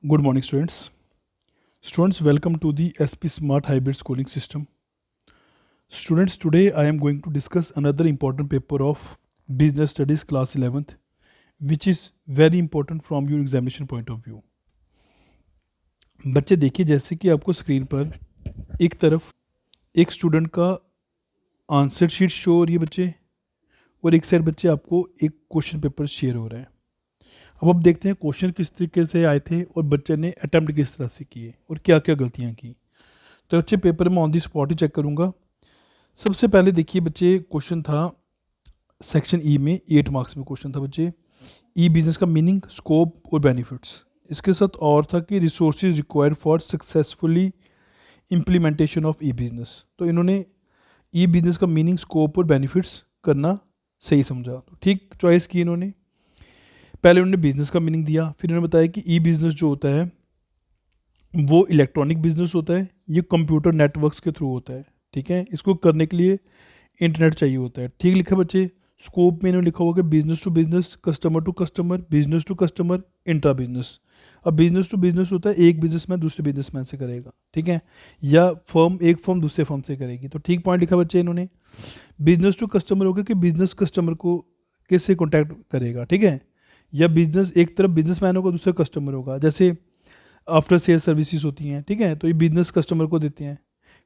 Good morning, students. Students, welcome to the SP Smart Hybrid Schooling System. Students, today I am going to discuss another important paper of Business Studies class 11th, which is very important from your examination point of view. बच्चे देखिए, जैसे कि आपको screen पर एक तरफ एक student का आंसर शीट शो हो रही है बच्चे, और एक साइड बच्चे आपको एक क्वेश्चन पेपर शेयर हो रहा है। अब देखते हैं क्वेश्चन किस तरीके से आए थे और बच्चे ने अटैम्प्ट किस तरह से किए और क्या क्या गलतियाँ की। तो बच्चे पेपर में ऑन दी स्पॉट ही चेक करूँगा। सबसे पहले देखिए बच्चे, क्वेश्चन था सेक्शन ई में 8 मार्क्स में क्वेश्चन था बच्चे, ई बिजनेस का मीनिंग, स्कोप और बेनिफिट्स। इसके साथ और था कि resources required for successfully implementation of E business. तो इन्होंने ई बिजनेस का मीनिंग, स्कोप और बेनिफिट्स करना सही समझा, तो ठीक चॉइस की इन्होंने। पहले उन्होंने बिजनेस का मीनिंग दिया, फिर इन्होंने बताया कि ई बिजनेस जो होता है वो इलेक्ट्रॉनिक बिजनेस होता है, ये कंप्यूटर नेटवर्क्स के थ्रू होता है। ठीक है, इसको करने के लिए इंटरनेट चाहिए होता है। ठीक लिखा बच्चे। स्कोप में इन्होंने लिखा होगा कि business to business, customer to customer, business to customer, intra business. अब बिजनेस टू बिजनेस होता है एक बिजनेसमैन दूसरे बिजनेसमैन से करेगा, ठीक है, या एक फर्म दूसरे फर्म से करेगी। तो ठीक पॉइंट लिखा बच्चे इन्होंने। बिजनेस टू कस्टमर होगा कि बिजनेस कस्टमर को किससे कॉन्टैक्ट करेगा, ठीक है, या बिजनेस एक तरफ बिजनेसमैन होगा दूसरा कस्टमर होगा। जैसे आफ्टर सेल सर्विसेज होती हैं, ठीक है, तो ये बिजनेस कस्टमर को देते हैं।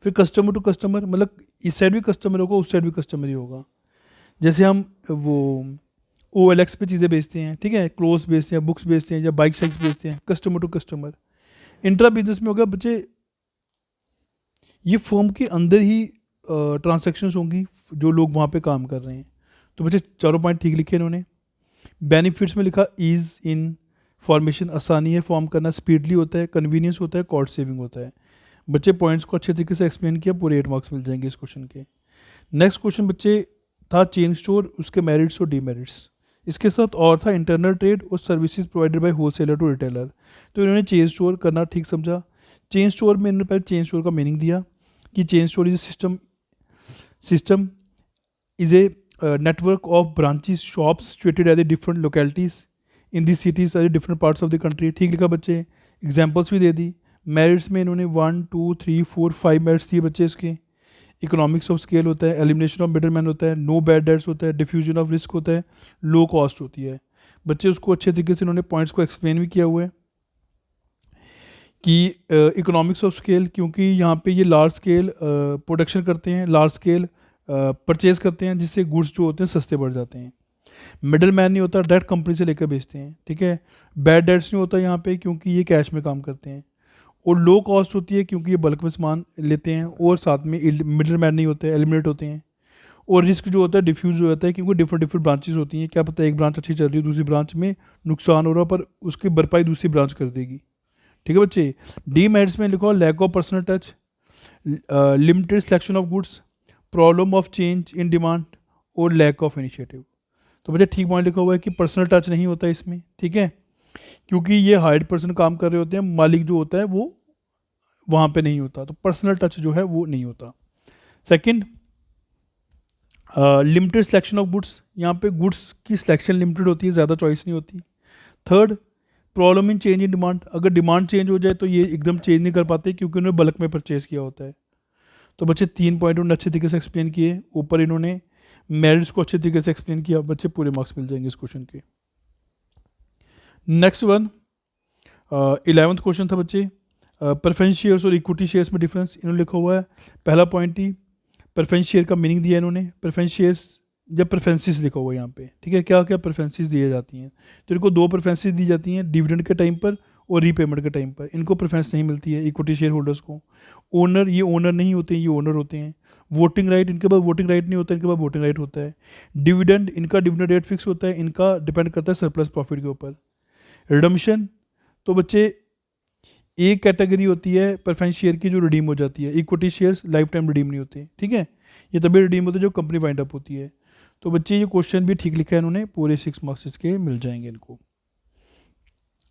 फिर कस्टमर टू कस्टमर, मतलब इस साइड भी कस्टमर होगा उस साइड भी कस्टमर ही होगा। जैसे हम वो OLX पे चीज़ें बेचते हैं, ठीक है, क्लोथ्स बेचते हैं, बुक्स बेचते हैं, या बाइक साइकिल बेचते हैं, customer to customer. Intra business में होगा बच्चे, ये फर्म के अंदर ही ट्रांजेक्शन्स होंगी जो लोग वहाँ पे काम कर रहे हैं। तो बच्चे चारों पॉइंट ठीक लिखे इन्होंने। बेनिफिट्स में लिखा ईज इन फॉर्मेशन, आसानी है फॉर्म करना, स्पीडली होता है, कन्वीनियंस होता है, कॉस्ट सेविंग होता है। बच्चे पॉइंट्स को अच्छे तरीके से एक्सप्लेन किया, पूरे 8 मार्क्स मिल जाएंगे इस क्वेश्चन के। नेक्स्ट क्वेश्चन बच्चे था चेन स्टोर, उसके मेरिट्स और डीमेरिट्स। इसके साथ और था इंटरनल ट्रेड और services provided by wholesaler to retailer. तो इन्होंने चेन स्टोर करना ठीक समझा। चेन स्टोर में इन्होंने पहले चेन स्टोर का मीनिंग दिया कि chain store is system is a network of branches, shops situated at the different localities in the cities at the different parts of the country। ठीक लिखा बच्चे। एग्जाम्पल्स भी दे दी। मेरिट्स में इन्होंने 1 2 3 4 5 मेरिट्स दिए बच्चे इसके। इकोनॉमिक्स ऑफ स्केल होता है, एलिमिनेशन ऑफ मिडल मैन होता है, नो बैड डेट्स होता है, डिफ्यूजन ऑफ रिस्क होता है, लो कॉस्ट होती है। बच्चे उसको अच्छे तरीके से इन्होंने पॉइंट्स को एक्सप्लेन भी किया हुआ है कि इकोनॉमिक्स ऑफ स्केल, क्योंकि यहाँ पे ये लार्ज स्केल प्रोडक्शन करते हैं, लार्ज स्केल परचेज करते हैं, जिससे गुड्स जो होते हैं सस्ते बढ़ जाते हैं। मिडल मैन नहीं होता, डायरेक्ट कंपनी से लेकर बेचते हैं, ठीक है। बैड डेट्स नहीं होता यहाँ पे, क्योंकि ये कैश में काम करते हैं। और लो कॉस्ट होती है क्योंकि ये बल्क में सामान लेते हैं, और साथ में मिडल मैन नहीं होते, एलिमिनेट होते हैं। और रिस्क जो होता है डिफ्यूज हो जाता है, क्योंकि डिफरेंट डिफरेंट ब्रांचेस होती हैं। क्या पता एक ब्रांच अच्छी चल रही है, दूसरी ब्रांच में नुकसान हो रहा है, पर उसकी भरपाई दूसरी ब्रांच कर देगी। ठीक है बच्चे। डी मेरिट्स में लिखो lack of personal touch, limited selection of goods, problem of change in demand और लैक ऑफ इनिशिएटिव। तो बच्चे ठीक पॉइंट लिखा हुआ है कि पर्सनल टच नहीं होता इसमें, ठीक है, क्योंकि ये हायर्ड पर्सन काम कर रहे होते हैं, मालिक जो होता है वो वहाँ पे नहीं होता, तो पर्सनल टच जो है वो नहीं होता। Second, limited selection of goods, यहाँ पे गुड्स की सिलेक्शन लिमिटेड होती है, ज़्यादा चॉइस नहीं होती। Third, problem in change in demand, अगर डिमांड चेंज हो जाए तो ये एकदम चेंज नहीं कर पाते, क्योंकि उन्होंने बल्क में परचेज किया होता है। तो बच्चे 3 पॉइंट उन्होंने अच्छे तरीके से एक्सप्लेन किए। ऊपर इन्होंने मेरिट्स को अच्छे तरीके से एक्सप्लेन किया। बच्चे पूरे मार्क्स मिल जाएंगे इस क्वेश्चन के। नेक्स्ट वन, 11th क्वेश्चन था बच्चे, प्रेफरेंस शेयर्स और इक्विटी शेयर्स में डिफरेंस। इन्होंने लिखा हुआ है पहला पॉइंट ही प्रेफरेंस शेयर का मीनिंग दिया इन्होंने। प्रेफरेंस शेयर्स जब प्रेफरेंसेस लिखा हुआ है यहाँ पे, ठीक है, क्या क्या प्रेफरेंसेस दी जाती हैं। तो इनको 2 प्रेफरेंसेस दी जाती हैं, डिविडेंड के टाइम पर और रीपेमेंट के टाइम पर। इनको प्रेफरेंस नहीं मिलती है इक्विटी शेयर होल्डर्स को। ओनर, ये ओनर नहीं होते हैं, ये ओनर होते हैं। वोटिंग राइट, इनके पास वोटिंग राइट नहीं होता, इनके पास वोटिंग राइट होता है। डिविडेंड, इनका डिविडेंड रेट फिक्स होता है, इनका डिपेंड करता है सरप्लस प्रॉफिट के ऊपर। रिडम्पशन, तो बच्चे एक कैटेगरी होती है प्रेफरेंस शेयर की जो रिडीम हो जाती है। Equity shares life time redeem नहीं होते, ठीक है, ये तभी रिडीम होते हैं जो कंपनी वाइंड अप होती है। तो बच्चे ये क्वेश्चन भी ठीक लिखा है इन्होंने, पूरे 6 मार्क्स के मिल जाएंगे इनको।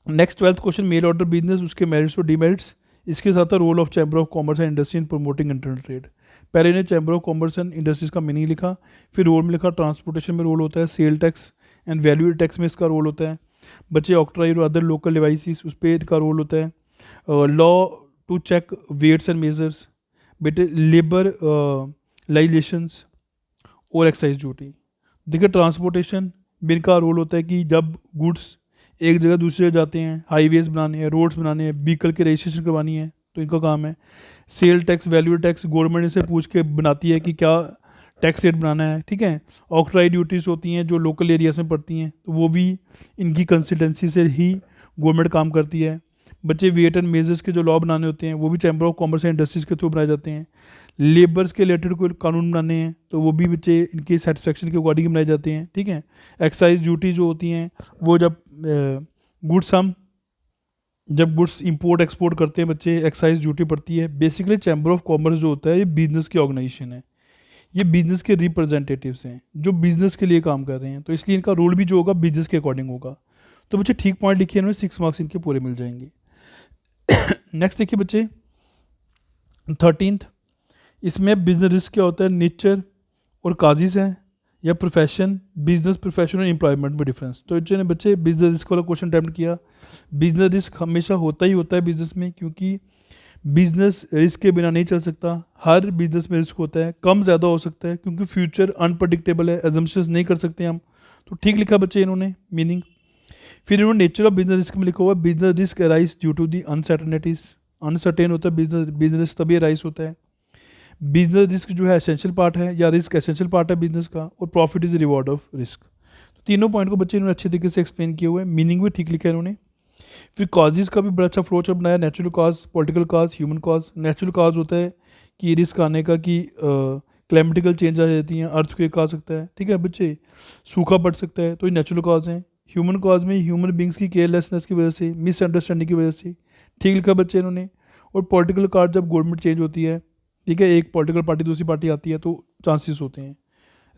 Next 12th question, mail order business, उसके मेरिट्स और डीमेरिट्स। इसके साथ role of chamber of commerce and industry in promoting internal trade. पहले ने chamber of commerce and industries का मीनिंग लिखा, फिर रोल में लिखा ट्रांसपोर्टेशन में रोल होता है, sale tax and value tax में इसका रोल होता है, बच्चे ऑक्ट्राइड और अदर लोकल डिवाइसेस, उस पर इनका रोल होता है। Law to check weights and measures, बेटे लेबर लाइजेशंस और एक्साइज ड्यूटी। देखिए ट्रांसपोर्टेशन में इनका रोल होता है कि जब गुड्स एक जगह दूसरी जगह जाते हैं, हाईवेज बनाने हैं, रोड्स बनाने हैं, व्हीकल के रजिस्ट्रेशन करवानी है, तो इनका काम है। Sale tax, value tax government इनसे पूछ के बनाती है कि क्या टैक्स रेट बनाना है, ठीक है। ऑक्ट्राइड ड्यूटीज होती हैं जो लोकल एरियाज में पड़ती हैं, तो वो भी इनकी कंसिस्टेंसी से ही गवर्नमेंट काम करती है। बच्चे वेट एंड मेजर्स के जो लॉ बनाने होते हैं वो भी chamber of commerce and industries के थ्रू बनाए जाते हैं। लेबर्स के रिलेटेड कोई कानून बनाने हैं तो वो भी बच्चे इनके सेटिस्फेक्शन के अकॉर्डिंग बनाए जाते हैं, ठीक है। एक्साइज ड्यूटी जो होती हैं वो जब गुड्स इंपोर्ट एक्सपोर्ट करते हैं बच्चे, एक्साइज ड्यूटी पड़ती है। बेसिकली चैम्बर ऑफ कॉमर्स जो होता है ये बिजनेस की ऑर्गेनाइजेशन है, ये बिजनेस के रिप्रेजेंटेटिव्स हैं जो बिजनेस के लिए काम कर रहे हैं, तो इसलिए इनका रोल भी जो होगा बिजनेस के अकॉर्डिंग होगा। तो बच्चे ठीक पॉइंट लिखिए, इन्होंने 6 मार्क्स इनके पूरे मिल जाएंगे। नेक्स्ट देखिए बच्चे 13th, इसमें बिजनेस रिस्क क्या होता है, नेचर और काजिज हैं या प्रोफेशन, बिजनेस प्रोफेशन और एम्प्लॉयमेंट में डिफरेंस। तो इन्होंने बच्चे बिजनेस रिस्क वाला क्वेश्चन अटैम्प्ट किया। बिजनेस रिस्क हमेशा होता ही होता है बिजनेस में, क्योंकि बिजनेस रिस्क के बिना नहीं चल सकता। हर बिजनेस में रिस्क होता है, कम ज़्यादा हो सकता है क्योंकि फ्यूचर अनप्रडिक्टेबल है, एजम्पशंस नहीं कर सकते हम। तो ठीक लिखा बच्चे इन्होंने मीनिंग। फिर इन्होंने नेचर ऑफ बिजनेस रिस्क में लिखा हुआ है business risk arise due to the uncertainties. Uncertain होता है बिजनेस रिस्क तभी अराइज होता है। बिजनेस रिस्क जो है एसेंशियल पार्ट है, या रिस्क एसेंशियल पार्ट है बिजनेस का, और profit is reward of risk. तो तीनों पॉइंट को बच्चे इन्होंने अच्छे तरीके से एक्सप्लेन किए हुए हैं, मीनिंग भी ठीक लिखा है इन्होंने। फिर कॉजेज़ का भी बड़ा अच्छा फ्लो चार्ट बनाया, natural cause, political cause, human cause. Natural cause होता है कि रिस्क आने का कि क्लाइमेटिकल चेंज आ जाती हैं, अर्थक्वेक आ सकता है, ठीक है बच्चे, सूखा पड़ सकता है, तो ये नेचुरल कॉज हैं। ह्यूमन कॉज में ह्यूमन बींग्स की केयरलेसनेस की वजह से, मिसअंडरस्टैंडिंग की वजह से, ठीक लिखा बच्चे इन्होंने। और पॉलिटिकल कॉज जब गवर्नमेंट चेंज होती है, ठीक है, एक पॉलिटिकल पार्टी दूसरी पार्टी आती है, तो चांसेस होते हैं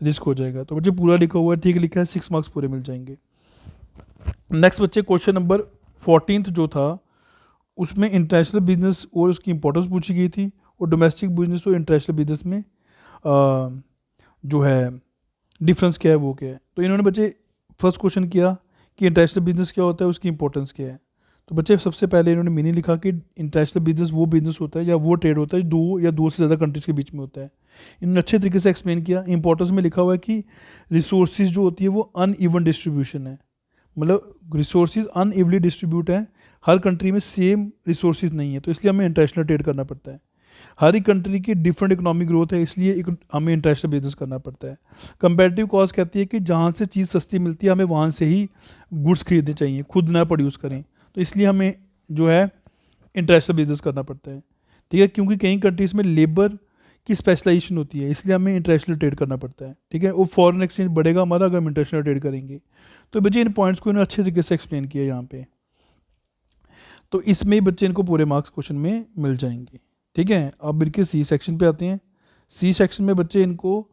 रिस्क हो जाएगा। तो बच्चे पूरा लिखा हुआ है, ठीक लिखा है, 6 मार्क्स पूरे मिल जाएंगे। नेक्स्ट बच्चे क्वेश्चन नंबर 14th जो था उसमें इंटरनेशनल बिजनेस और उसकी इंपॉर्टेंस पूछी गई थी, और डोमेस्टिक बिजनेस और इंटरनेशनल बिजनेस में जो है डिफरेंस क्या है, वो क्या है। तो इन्होंने बच्चे फर्स्ट क्वेश्चन किया कि इंटरनेशनल बिजनेस क्या होता है, उसकी इंपॉर्टेंस क्या है। तो बच्चे सबसे पहले इन्होंने मीनिंग लिखा कि इंटरनेशनल बिजनेस वो बिजनेस होता है या वो ट्रेड होता है दो या दो से ज़्यादा कंट्रीज़ के बीच में होता है। इन्होंने अच्छे तरीके से एक्सप्लेन किया। इंपॉर्टेंस में लिखा हुआ है कि रिसोर्सेज जो होती है वो अनइवन डिस्ट्रीब्यूशन है, मतलब रिसोर्सेज अनइवनली डिस्ट्रीब्यूट है, हर कंट्री में सेम रिसोर्सेज नहीं है, तो इसलिए हमें इंटरनेशनल ट्रेड करना पड़ता है। हर एक कंट्री की डिफरेंट इकोनॉमिक ग्रोथ है, इसलिए हमें इंटरनेशनल बिजनेस करना पड़ता है। कंपैरेटिव कॉस्ट कहती है कि जहाँ से चीज़ सस्ती मिलती है हमें वहाँ से ही गुड्स खरीदने चाहिए, खुद ना प्रोड्यूस करें, तो इसलिए हमें जो है इंटरनेशनल बिजनेस करना पड़ता है, ठीक है। क्योंकि कई कंट्रीज़ में लेबर की स्पेशलाइजेशन होती है, इसलिए हमें इंटरनेशनल ट्रेड करना पड़ता है, ठीक है। वो फॉरेन एक्सचेंज बढ़ेगा हमारा अगर हम इंटरनेशनल ट्रेड करेंगे। तो बच्चे इन पॉइंट्स को इन्होंने अच्छे तरीके से एक्सप्लेन किया यहाँ पे, तो इसमें ही बच्चे इनको पूरे मार्क्स क्वेश्चन में मिल जाएंगे, ठीक है। अब इनके सी सेक्शन पे आते हैं। सी सेक्शन में बच्चे इनको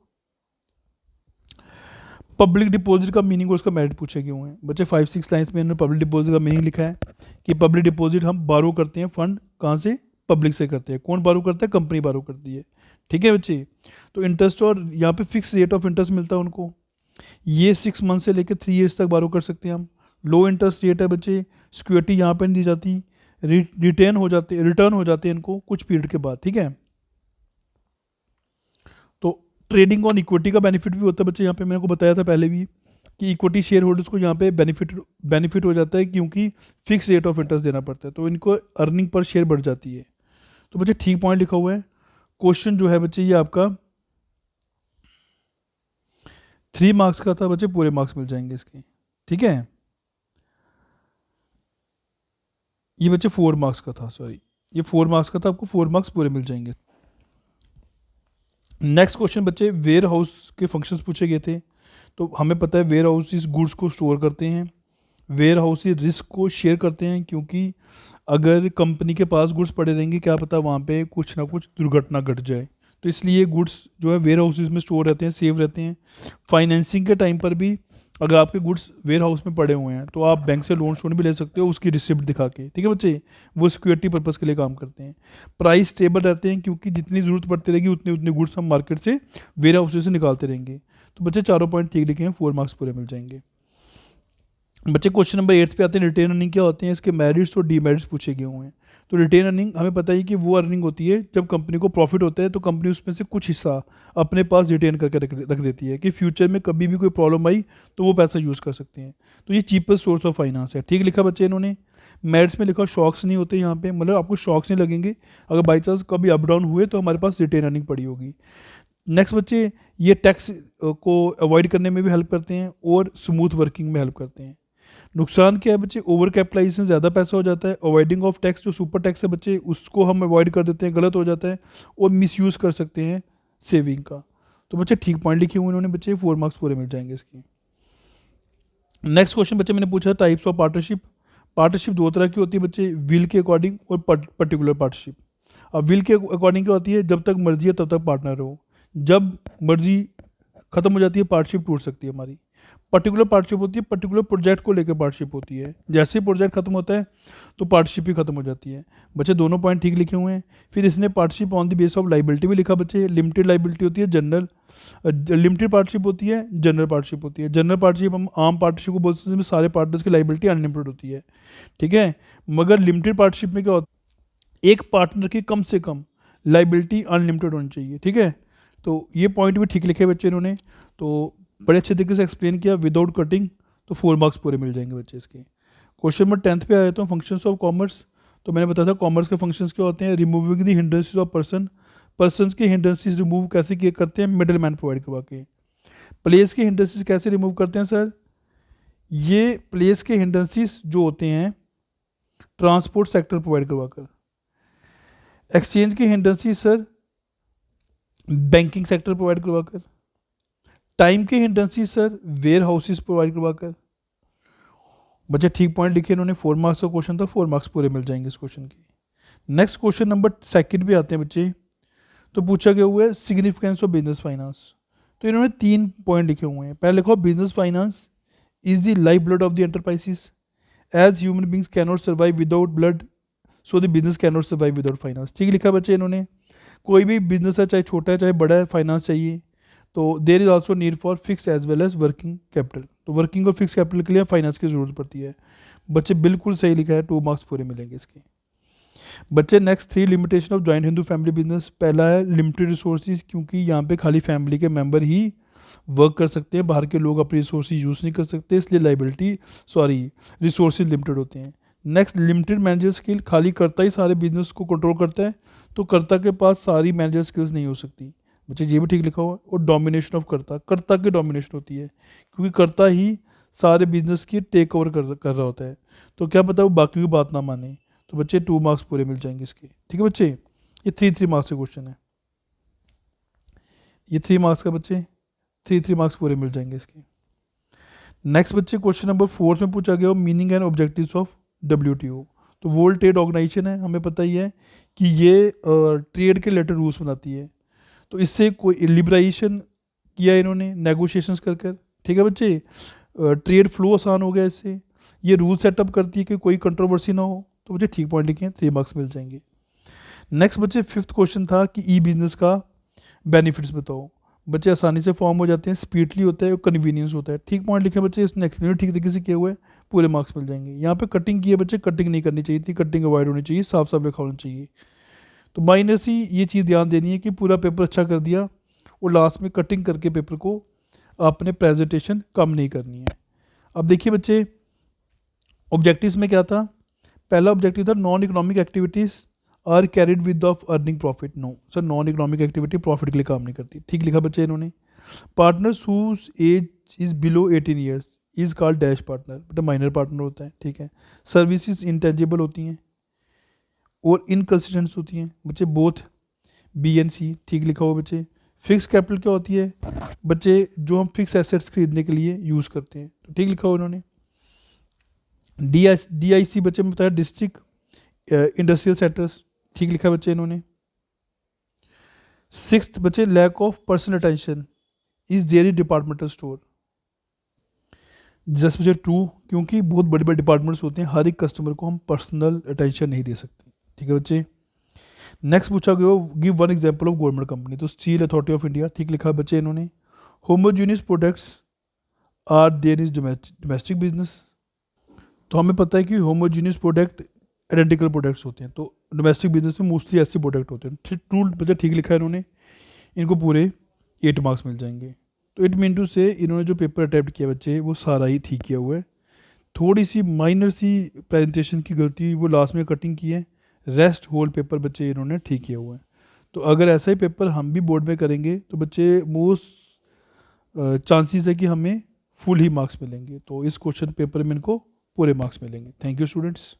पब्लिक डिपॉजिट का मीनिंग और उसका मेरिट पूछे गए हुए हैं। बच्चे 5-6 लाइन्स में इन्होंने पब्लिक डिपॉजिट का मीनिंग लिखा है कि पब्लिक डिपॉजिट हम बारो करते हैं फंड, कहाँ से, पब्लिक से करते हैं। कौन बारो करता है, कंपनी बारो करती है, ठीक है बच्चे। तो इंटरेस्ट और यहाँ पे फिक्स रेट ऑफ इंटरेस्ट मिलता है उनको, ये 6 मंथ से लेकर 3 ईयर्स तक बारो कर सकते हैं हम। लो इंटरेस्ट रेट है बच्चे, सिक्योरिटी यहाँ पर नहीं दी जाती, रिटर्न हो जाते हैं इनको कुछ पीरियड के बाद, ठीक है। तो ट्रेडिंग ऑन इक्विटी का बेनिफिट भी होता है बच्चे, यहाँ पे मैंने को बताया था पहले भी कि इक्विटी शेयर होल्डर्स को यहाँ पे बेनिफिट हो जाता है क्योंकि फिक्स रेट ऑफ इंटरेस्ट देना पड़ता है, तो इनको अर्निंग पर शेयर बढ़ जाती है। तो बच्चे ठीक पॉइंट लिखा हुआ है। क्वेश्चन जो है बच्चे ये आपका 3 मार्क्स का था बच्चे, पूरे मार्क्स मिल जाएंगे इसके, ठीक है। ये बच्चे 4 मार्क्स का था, सॉरी ये 4 मार्क्स का था, आपको 4 मार्क्स पूरे मिल जाएंगे। नेक्स्ट क्वेश्चन बच्चे वेयर हाउस के फंक्शंस पूछे गए थे। तो हमें पता है वेयर हाउस इस गुड्स को स्टोर करते हैं, वेयर हाउस इस रिस्क को शेयर करते हैं, क्योंकि अगर कंपनी के पास गुड्स पड़े रहेंगे क्या पता वहाँ पे कुछ ना कुछ दुर्घटना घट जाए, तो इसलिए गुड्स जो है वेयर हाउसेज में स्टोर रहते हैं, सेव रहते हैं। फाइनेंसिंग के टाइम पर भी अगर आपके गुड्स वेयर हाउस में पड़े हुए हैं तो आप बैंक से लोन भी ले सकते हो उसकी रिसिप्ट दिखा के, ठीक है बच्चे, वो सिक्योरिटी पर्पज़ के लिए काम करते हैं। प्राइस स्टेबल रहते हैं क्योंकि जितनी ज़रूरत पड़ती रहेगी उतने उतने गुड्स हम मार्केट से वेयर हाउसेज से निकालते रहेंगे। तो बच्चे चारों पॉइंट ठीक लिखे हैं, 4 मार्क्स पूरे मिल जाएंगे। बच्चे क्वेश्चन नंबर 8 पे आते हैं, रिटेन अर्निंग क्या होते हैं, इसके मेरिट्स और डीमेरिट्स पूछे गए हुए हैं। तो रिटेन अर्निंग हमें पता है कि वो अर्निंग होती है जब कंपनी को प्रॉफिट होता है तो कंपनी उसमें से कुछ हिस्सा अपने पास रिटेन करके रख देती है कि फ्यूचर में कभी भी कोई प्रॉब्लम आई तो वो पैसा यूज़ कर सकते हैं। तो ये चीपेस्ट सोर्स ऑफ फाइनेंस है। ठीक लिखा बच्चे इन्होंने। मेरिट्स में लिखा शॉक्स नहीं होते यहाँ पे, मतलब आपको शॉक्स नहीं लगेंगे अगर बाई चांस कभी अप डाउन हुए तो हमारे पास रिटेन अर्निंग पड़ी होगी। नेक्स्ट बच्चे, ये टैक्स को अवॉइड करने में भी हेल्प करते हैं और स्मूथ वर्किंग में हेल्प करते हैं। नुकसान क्या है बच्चे, ओवर कैपिटलाइजेशन, ज़्यादा पैसा हो जाता है। अवॉइडिंग ऑफ टैक्स, जो सुपर टैक्स है बच्चे उसको हम अवॉइड कर देते हैं, गलत हो जाता है और मिसयूज़ कर सकते हैं सेविंग का। तो बच्चे ठीक पॉइंट लिखे हुए उन्होंने, बच्चे 4 मार्क्स पूरे मिल जाएंगे इसके। नेक्स्ट क्वेश्चन बच्चे मैंने पूछा टाइप्स ऑफ पार्टनरशिप। पार्टनरशिप दो तरह की होती है बच्चे, विल के अकॉर्डिंग और पर्टिकुलर पार्टनरशिप। अब विल के अकॉर्डिंग क्या होती है, जब तक मर्जी है तब तक पार्टनर रहो, जब मर्जी खत्म हो जाती है पार्टनरशिप टूट सकती है हमारी। पर्टिकुलर पार्टनरशिप होती है, पर्टिकुलर प्रोजेक्ट को लेकर पार्टनरशिप होती है, जैसे ही प्रोजेक्ट खत्म होता है तो पार्टनरशिप भी खत्म हो जाती है। बच्चे दोनों पॉइंट ठीक लिखे हुए हैं। फिर इसने partnership on the base of liability भी लिखा बच्चे। लिमिटेड लाइबिलिटी होती है, जनरल लिमिटेड पार्टनरशिप होती है, जनरल पार्टनरशिप होती है। जनरल पार्टनरशिप हम आम पार्टनरशिप को बोलते हैं जिसमें सारे पार्टनर्स की लाइबिलिटी अनलिमिटेड होती है, ठीक है। मगर लिमिटेड पार्टनरशिप में क्या होता है, एक पार्टनर की कम से कम लाइबिलिटी अनलिमिटेड होनी चाहिए, ठीक है। तो ये पॉइंट भी ठीक लिखे बच्चे इन्होंने, तो बड़े अच्छे तरीके से एक्सप्लेन किया विदाउट कटिंग। तो 4 मार्क्स पूरे मिल जाएंगे बच्चे इसके। क्वेश्चन नंबर 10 पे आया तो फंक्शंस ऑफ कॉमर्स। तो मैंने बताया था कॉमर्स के फंक्शंस क्या होते हैं, removing the hindrances of person के हिंड्रेंसेस रिमूव कैसे किए करते हैं, मिडल मैन प्रोवाइड करवा के। प्लेस के हिंड्रेंसेस कैसे रिमूव करते हैं सर, ये प्लेस के हिंड्रेंसेस जो होते हैं ट्रांसपोर्ट सेक्टर प्रोवाइड करवा कर। एक्सचेंज के hindrances sir banking sector provide करवा कर। टाइम के hindrances sir warehouses provide करवा कर। बच्चे ठीक पॉइंट लिखे इन्होंने, 4 मार्क्स का क्वेश्चन था, 4 मार्क्स पूरे मिल जाएंगे इस क्वेश्चन के। नेक्स्ट क्वेश्चन नंबर 2 भी आते हैं बच्चे। तो पूछा गया हुआ है सिग्निफिकेंस ऑफ बिजनेस फाइनेंस। तो इन्होंने 3 पॉइंट लिखे हुए हैं। पहले लिखो business finance is the life blood of the enterprises, as human beings cannot survive without blood, so the business cannot survive without finance. ठीक लिखा बच्चे इन्होंने। कोई भी बिजनेस है, चाहे छोटा है चाहे बड़ा है, फाइनेंस चाहिए। तो there is also need for fix as well as working capital. तो वर्किंग और फिक्स कैपिटल के लिए फाइनेंस की जरूरत पड़ती है। बच्चे बिल्कुल सही लिखा है, 2 मार्क्स पूरे मिलेंगे इसके। बच्चे next 3 limitation of joint Hindu family business. पहला है लिमिटेड रिसोर्सेज, क्योंकि यहाँ पे खाली फैमिली के मेंबर ही वर्क कर सकते हैं, बाहर के लोग अपने रिसोर्सेज यूज़ नहीं कर सकते, इसलिए रिसोर्सेज लिमिटेड होते हैं। नेक्स्ट लिमिटेड मैनेजर स्किल, खाली कर्ता ही सारे बिजनेस को कंट्रोल करता है, तो कर्ता के पास सारी मैनेजर स्किल्स नहीं हो सकती। बच्चे ये भी ठीक लिखा हुआ है। और डोमिनेशन ऑफ कर्ता की डोमिनेशन होती है, क्योंकि कर्ता ही सारे बिजनेस की टेक ओवर कर रहा होता है, तो क्या पता वो बाकी की बात ना माने। तो बच्चे 2 मार्क्स पूरे मिल जाएंगे इसके, ठीक है बच्चे। ये 3 मार्क्स का क्वेश्चन है, ये 3 मार्क्स का बच्चे 3 मार्क्स पूरे मिल जाएंगे इसके। नेक्स्ट बच्चे क्वेश्चन नंबर 4 में पूछा गया meaning and objectives of WTO। तो वर्ल्ड ट्रेड ऑर्गेनाइजेशन है, हमें पता ही है कि ये ट्रेड के रिलेटेड रूल्स बनाती है। तो इससे कोई लिबराइजेशन किया इन्होंने नेगोशिएशंस कर कर, ठीक है बच्चे। ट्रेड फ्लो आसान हो गया इससे। ये रूल सेटअप करती है कि कोई कंट्रोवर्सी ना हो। तो बच्चे ठीक पॉइंट लिखे हैं, 3 मार्क्स मिल जाएंगे। नेक्स्ट बच्चे 5th क्वेश्चन था कि ई बिजनेस का बेनिफिट्स बताओ। बच्चे आसानी से फॉर्म हो जाते हैं, स्पीडली होता है और कन्वीनियंस होता है। ठीक पॉइंट लिखे बच्चे, इसमें एक्सप्लेन ठीक तरीके से किए हुए, पूरे मार्क्स मिल जाएंगे। यहाँ पे कटिंग की है बच्चे, कटिंग नहीं करनी चाहिए थी, कटिंग अवॉइड होनी चाहिए, साफ साफ लिखा होना चाहिए। तो माइनस ही ये चीज़ ध्यान देनी है कि पूरा पेपर अच्छा कर दिया और लास्ट में कटिंग करके पेपर को आपने प्रेजेंटेशन कम नहीं करनी है। अब देखिए बच्चे ऑब्जेक्टिव्स में क्या था। पहला ऑब्जेक्टिव था non economic activities are carried with of earning profit. No sir, non economic activity profit के लिए काम नहीं करती। ठीक लिखा बच्चे इन्होंने। Partners whose age is below 18 years is called dash partner, बेटा माइनर पार्टनर होता है, ठीक है। सर्विसेज इंटेंजिबल होती हैं और इनकंसिस्टेंट होती हैं बच्चे, बोथ BNC। ठीक लिखा हुआ बच्चे। फिक्स कैपिटल क्या होती है बच्चे, जो हम फिक्स एसेट्स खरीदने के लिए यूज़ करते हैं। तो ठीक लिखा हुआ उन्होंने। DIC बच्चे में बताया डिस्ट्रिक्ट इंडस्ट्रियल सेक्टर्स। ठीक लिखा बच्चे इन्होंने। 6th बच्चे lack of personal attention is there departmental store. Just बच्चे ट्रू, क्योंकि बहुत बड़े बड़े डिपार्टमेंट्स होते हैं, हर एक कस्टमर को हम पर्सनल अटेंशन नहीं दे सकते। ठीक है बच्चे। नेक्स्ट पूछा गया give 1 example of government company. तो स्टील अथॉरिटी ऑफ इंडिया। ठीक लिखा बच्चे इन्होंने। Homogeneous products are there is domestic business. तो हमें पता है कि होमोजीनियस प्रोडक्ट आइडेंटिकल प्रोडक्ट्स होते हैं, तो डोमेस्टिक बिजनेस में मोस्टली ऐसे प्रोडक्ट होते हैं। टू बच्चा ठीक लिखा है इन्होंने, इनको पूरे 8 मार्क्स मिल जाएंगे। तो इट मीन टू से इन्होंने जो पेपर अटैम्प्ट किया बच्चे वो सारा ही ठीक किया हुआ है। थोड़ी सी माइनर सी प्रेजेंटेशन की गलती वो लास्ट में कटिंग की है, रेस्ट होल पेपर बच्चे इन्होंने ठीक किया हुआ है। तो अगर ऐसा ही पेपर हम भी बोर्ड में करेंगे तो बच्चे मोस्ट चांसेस है कि हमें फुल ही मार्क्स मिलेंगे। तो इस क्वेश्चन पेपर में इनको पूरे मार्क्स मिलेंगे। Thank you students.